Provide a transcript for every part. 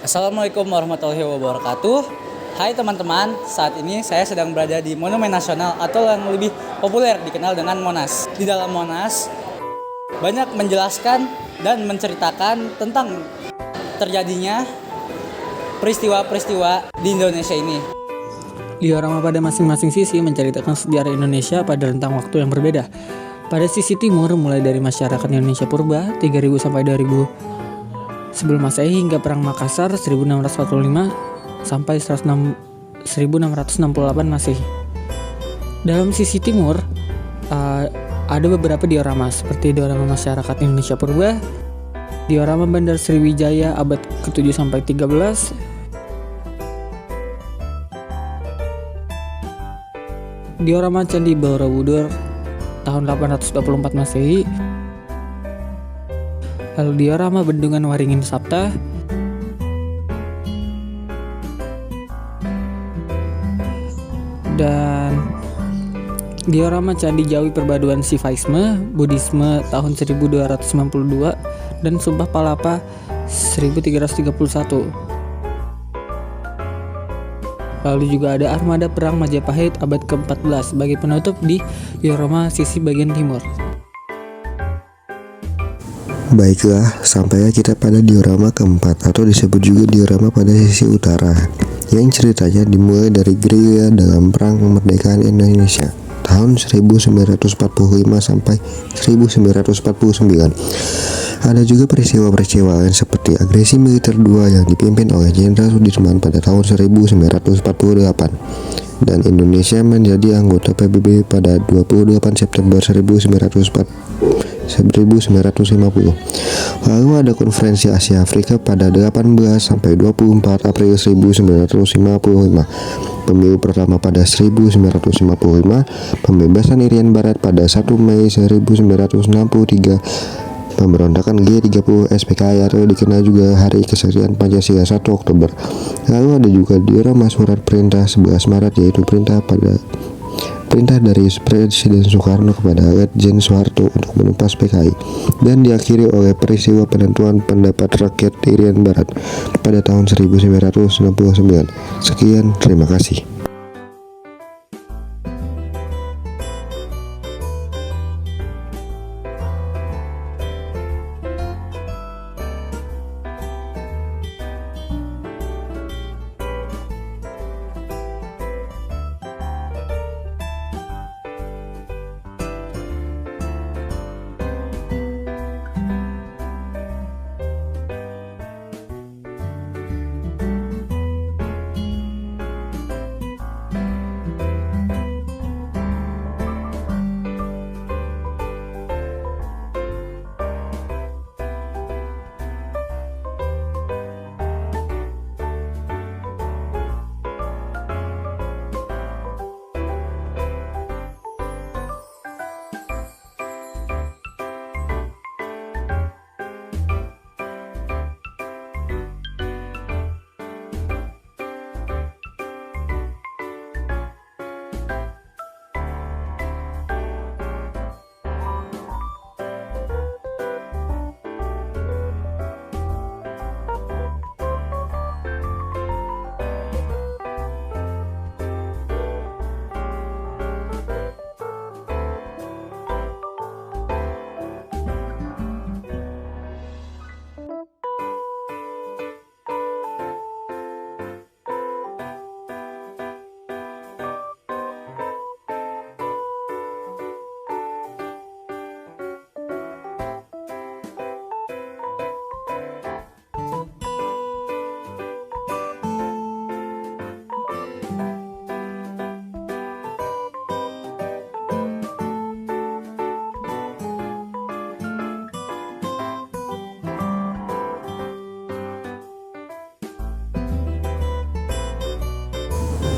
Assalamualaikum warahmatullahi wabarakatuh. Hai teman-teman, saat ini saya sedang berada di Monumen Nasional atau yang lebih populer dikenal dengan Monas. Di dalam Monas banyak menjelaskan dan menceritakan tentang terjadinya peristiwa-peristiwa di Indonesia ini. Diorama pada masing-masing sisi menceritakan sejarah Indonesia pada rentang waktu yang berbeda. Pada sisi timur mulai dari masyarakat Indonesia purba 3000 sampai 2000 sebelum Masehi hingga Perang Makassar 1645 sampai 1668 Masehi. Dalam sisi timur ada beberapa diorama seperti diorama masyarakat Indonesia purba, diorama Bandar Sriwijaya abad ke-7 sampai 13, diorama Candi Borobudur tahun 824 Masehi, lalu diorama Bendungan Waringin Sapta, dan diorama Candi Jawi Perpaduan Sivaisme Buddhisme tahun 1292 dan Sumpah Palapa 1331. Lalu juga ada Armada Perang Majapahit abad ke-14 sebagai penutup di diorama sisi bagian timur. Baiklah, sampailah kita pada diorama keempat atau disebut juga diorama pada sisi utara, yang ceritanya dimulai dari gerilya dalam Perang Kemerdekaan Indonesia tahun 1945 sampai 1949. Ada juga peristiwa-peristiwa lain seperti agresi militer II yang dipimpin oleh Jenderal Sudirman pada tahun 1948 dan Indonesia menjadi anggota PBB pada 28 September 1950. Lalu ada konferensi Asia Afrika pada 18 sampai 24 April 1955. Pemilu pertama pada 1955, pembebasan Irian Barat pada 1 Mei 1963, pemberontakan G30 SPKI atau dikenal juga Hari Kesaktian Pancasila 1 Oktober. Lalu ada juga diorama surat perintah 11 Maret yaitu perintah dari Presiden Soekarno kepada Letjen Soeharto untuk menumpas PKI dan diakhiri oleh peristiwa penentuan pendapat rakyat Irian Barat pada tahun 1969. Sekian, terima kasih.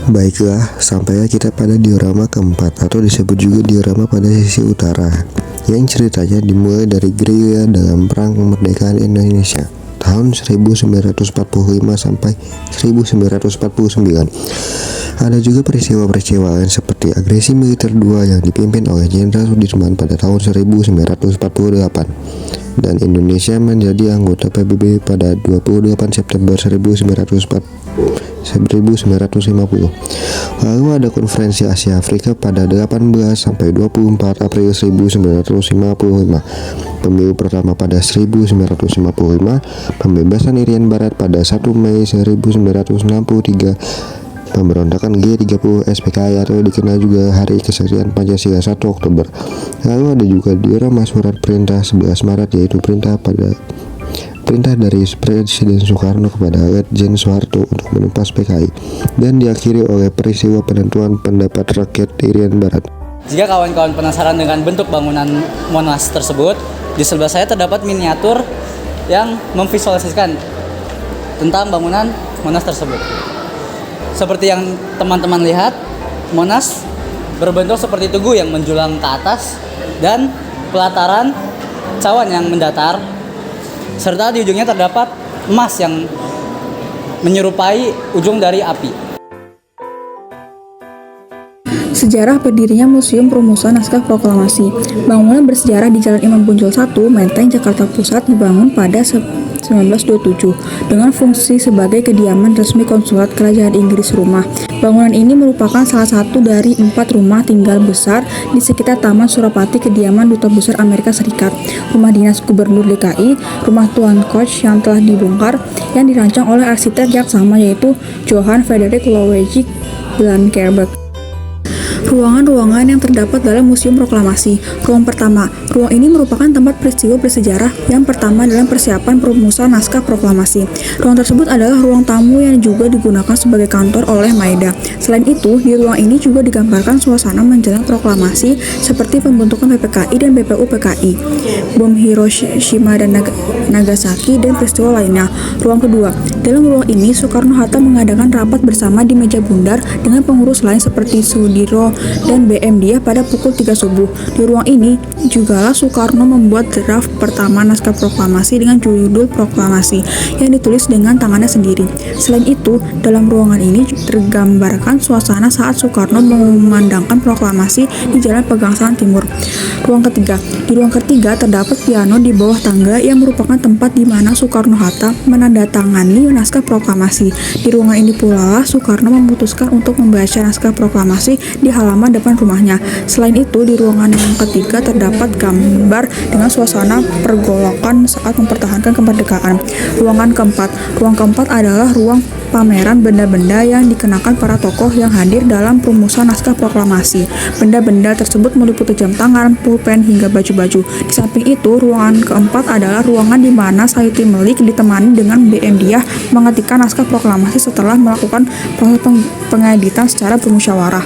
Baiklah, sampailah kita pada diorama keempat atau disebut juga diorama pada sisi utara, yang ceritanya dimulai dari gerilya dalam Perang Kemerdekaan Indonesia tahun 1945 sampai 1949. Ada juga peristiwa-peristiwa lain seperti agresi militer II yang dipimpin oleh Jenderal Sudirman pada tahun 1948 dan Indonesia menjadi anggota PBB pada 28 September 1950. Lalu ada Konferensi Asia Afrika pada 18 sampai 24 April 1955, pemilu pertama pada 1955, pembebasan Irian Barat pada 1 Mei 1963, pemberontakan G30 SPKI atau dikenal juga Hari Kesaktian Pancasila 1 Oktober. Lalu ada juga diorama surat perintah 11 Maret yaitu perintah dari Presiden Soekarno kepada Letjen Soeharto untuk menumpas PKI dan diakhiri oleh peristiwa penentuan pendapat rakyat Irian Barat. Jika kawan-kawan penasaran dengan bentuk bangunan Monas tersebut, di sebelah saya terdapat miniatur yang memvisualisasikan tentang bangunan Monas tersebut. Seperti yang teman-teman lihat, Monas berbentuk seperti tugu yang menjulang ke atas dan pelataran cawan yang mendatar, serta di ujungnya terdapat emas yang menyerupai ujung dari api. Sejarah berdirinya Museum Perumusan Naskah Proklamasi. Bangunan bersejarah di Jalan Imam Bonjol 1, Menteng, Jakarta Pusat dibangun pada 1927 dengan fungsi sebagai kediaman resmi konsulat Kerajaan Inggris Rumah. Bangunan ini merupakan salah satu dari 4 rumah tinggal besar di sekitar Taman Surapati kediaman Duta Besar Amerika Serikat, rumah dinas Gubernur DKI, rumah Tuan Koch yang telah dibongkar yang dirancang oleh arsitek yang sama yaitu Johann Friedrich Loewijk Blankenberg. Ruangan-ruangan yang terdapat dalam Museum Proklamasi. Ruang pertama, ruang ini merupakan tempat peristiwa bersejarah yang pertama dalam persiapan perumusan naskah proklamasi. Ruang tersebut adalah ruang tamu yang juga digunakan sebagai kantor oleh Maeda. Selain itu, di ruang ini juga digambarkan suasana menjelang proklamasi seperti pembentukan PPKI dan BPU PKI, bom Hiroshima dan Nagasaki, dan peristiwa lainnya. Ruang kedua, dalam ruang ini Soekarno-Hatta mengadakan rapat bersama di meja bundar dengan pengurus lain seperti Sudiro dan BM Dia pada pukul 3 subuh. Di ruang ini jugalah Soekarno membuat draft pertama naskah proklamasi dengan judul Proklamasi yang ditulis dengan tangannya sendiri. Selain itu, dalam ruangan ini tergambarkan suasana saat Soekarno memandangkan proklamasi di Jalan Pegangsaan Timur. Ruang ketiga, di ruang ketiga terdapat piano di bawah tangga yang merupakan tempat di mana Soekarno-Hatta menandatangani naskah proklamasi. Di ruangan ini pula Soekarno memutuskan untuk membaca naskah proklamasi di halaman depan rumahnya. Selain itu, di ruangan yang ketiga terdapat gambar dengan suasana pergolakan saat mempertahankan kemerdekaan. Ruang keempat adalah ruang pameran benda-benda yang dikenakan para tokoh yang hadir dalam perumusan naskah proklamasi. Benda-benda tersebut meliputi jam tangan, pulpen, hingga baju-baju. Di samping itu, ruangan keempat adalah ruangan di mana Sayuti Melik ditemani dengan BM Diah mengetikkan naskah proklamasi setelah melakukan proses pengeditan secara bermusyawarah.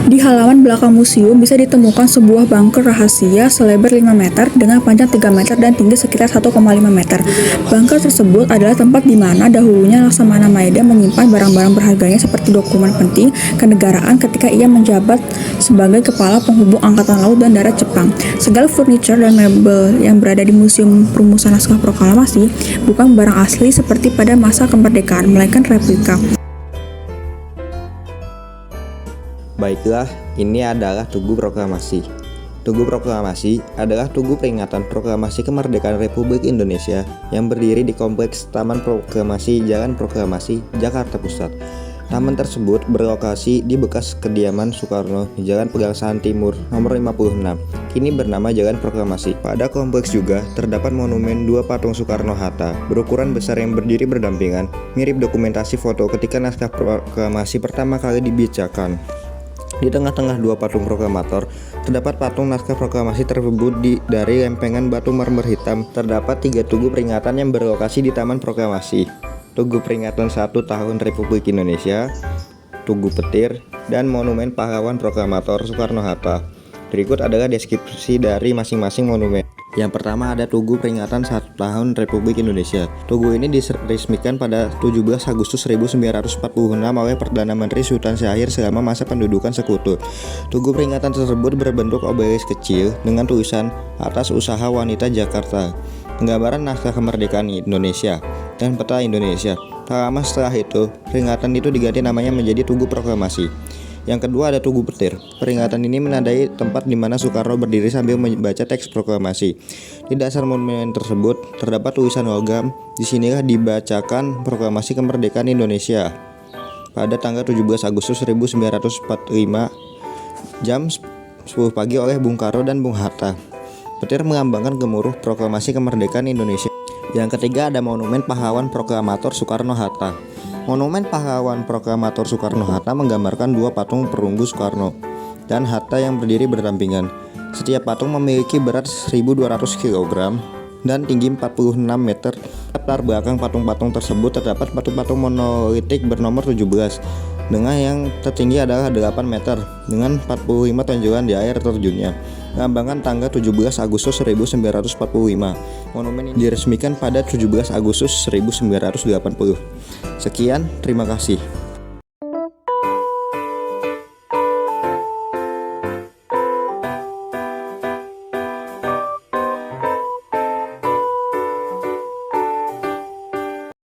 Di halaman belakang museum bisa ditemukan sebuah bunker rahasia selebar 5 meter dengan panjang 3 meter dan tinggi sekitar 1,5 meter. Bunker tersebut adalah tempat di mana dahulunya Laksamana Maeda menyimpan barang-barang berharganya seperti dokumen penting kenegaraan ketika ia menjabat sebagai Kepala Penghubung Angkatan Laut dan Darat Jepang. Segala furniture dan mebel yang berada di Museum Perumusan Naskah Proklamasi bukan barang asli seperti pada masa kemerdekaan, melainkan replika. Baiklah, ini adalah Tugu Proklamasi. Tugu Proklamasi adalah tugu peringatan proklamasi kemerdekaan Republik Indonesia yang berdiri di Kompleks Taman Proklamasi Jalan Proklamasi, Jakarta Pusat. Taman tersebut berlokasi di bekas kediaman Soekarno di Jalan Pegangsaan Timur nomor 56, kini bernama Jalan Proklamasi. Pada kompleks juga terdapat monumen 2 patung Soekarno-Hatta berukuran besar yang berdiri berdampingan, mirip dokumentasi foto ketika naskah proklamasi pertama kali dibacakan. Di tengah-tengah 2 patung proklamator, terdapat patung naskah proklamasi tersebut dari lempengan batu marmer hitam. Terdapat 3 tugu peringatan yang berlokasi di Taman Proklamasi. Tugu peringatan 1 tahun Republik Indonesia, Tugu Petir, dan Monumen Pahlawan Proklamator Soekarno-Hatta. Berikut adalah deskripsi dari masing-masing monumen. Yang pertama ada Tugu Peringatan 1 Tahun Republik Indonesia. Tugu ini diresmikan pada 17 Agustus 1946 oleh Perdana Menteri Sultan Syahrir selama masa pendudukan sekutu. Tugu peringatan tersebut berbentuk obelis kecil dengan tulisan Atas Usaha Wanita Jakarta, penggambaran naskah kemerdekaan Indonesia, dan peta Indonesia. Tak lama setelah itu, peringatan itu diganti namanya menjadi Tugu Proklamasi. Yang kedua ada Tugu Petir. Peringatan ini menandai tempat di mana Soekarno berdiri sambil membaca teks proklamasi. Di dasar monumen tersebut terdapat tulisan logam. Disinilah dibacakan proklamasi kemerdekaan Indonesia pada tanggal 17 Agustus 1945 jam 10 pagi oleh Bung Karno dan Bung Hatta. Petir melambangkan gemuruh proklamasi kemerdekaan Indonesia. Yang ketiga ada Monumen Pahlawan Proklamator Soekarno-Hatta. Monumen Pahlawan Proklamator Soekarno-Hatta menggambarkan dua patung perunggu Soekarno dan Hatta yang berdiri berdampingan. Setiap patung memiliki berat 1.200 kg dan tinggi 46 meter. Latar belakang patung-patung tersebut terdapat patung-patung monolitik bernomor 17 dengan yang tertinggi adalah 8 meter dengan 45 tonjolan di air terjunnya, melambangkan tanggal 17 Agustus 1945. Monumen ini diresmikan pada 17 Agustus 1980. Sekian, terima kasih.